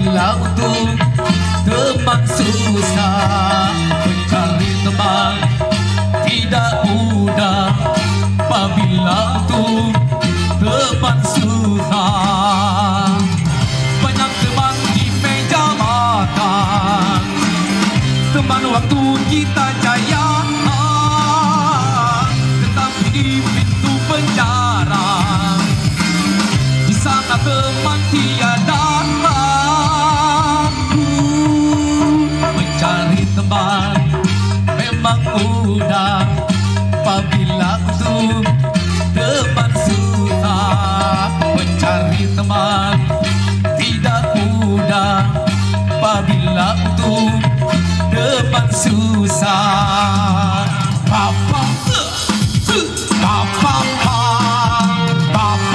Apabila untuk teman susah, mencari teman tidak mudah. Apabila untuk teman susah, banyak teman di meja makan, teman waktu kita jaya, tetapi di pintu penjara, di sana teman tiada. Mencari teman memang mudah, apabila untuk teman susah. Mencari teman tidak mudah, apabila untuk teman susah. Papa, papa, papa,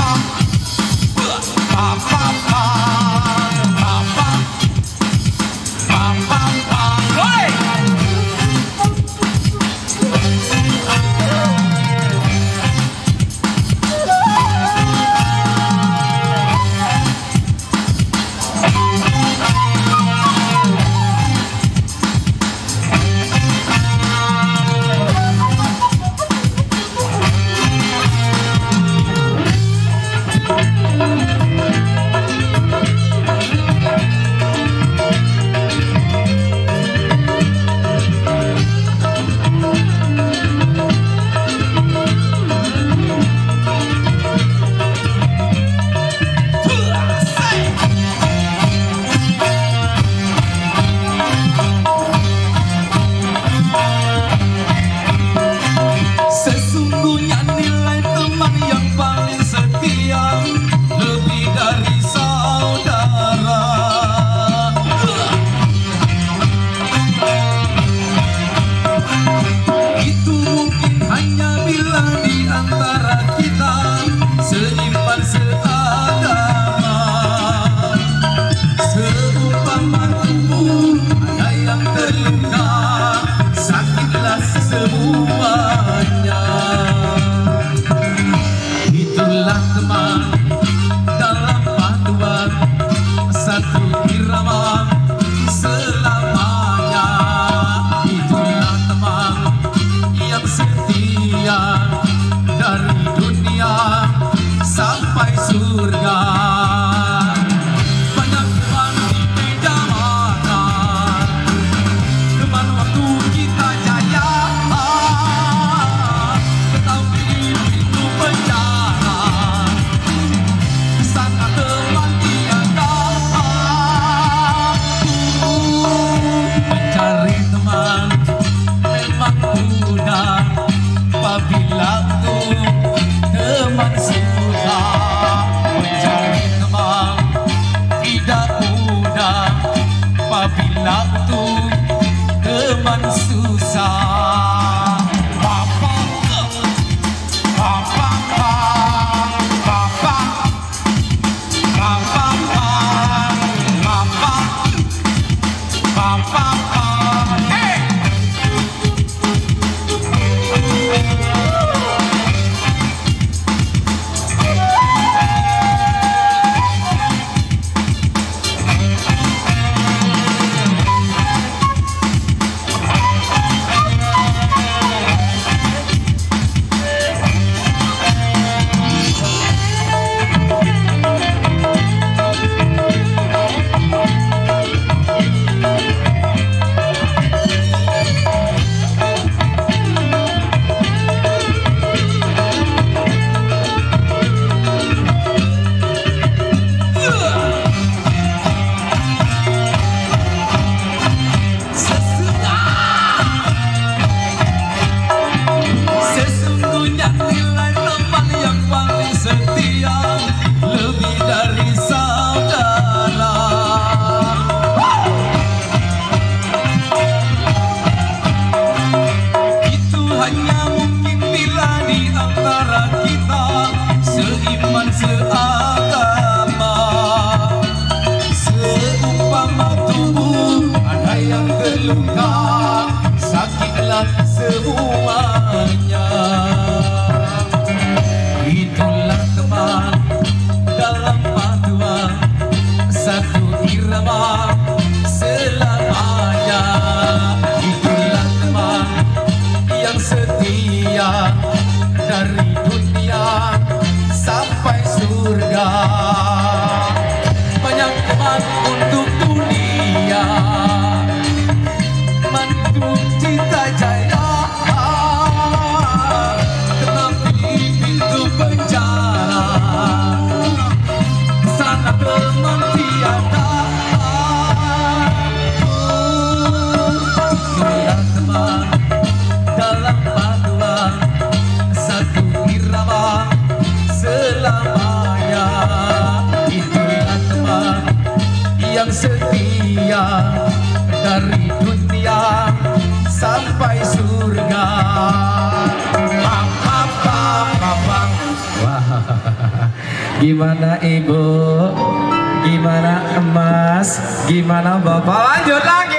irama selamanya. Itulah teman yang setia dari dunia sampai surga. Banyak teman untuk dunia, teman untuk cita jaya, tetapi pintu penjara sana teman tiada. Itulah teman dalam paduan satu irama selamanya. Itulah teman yang setia dari dunia sampai surga. Wah, gimana ibu? Gimana emas? Gimana bapak? Lanjut lagi.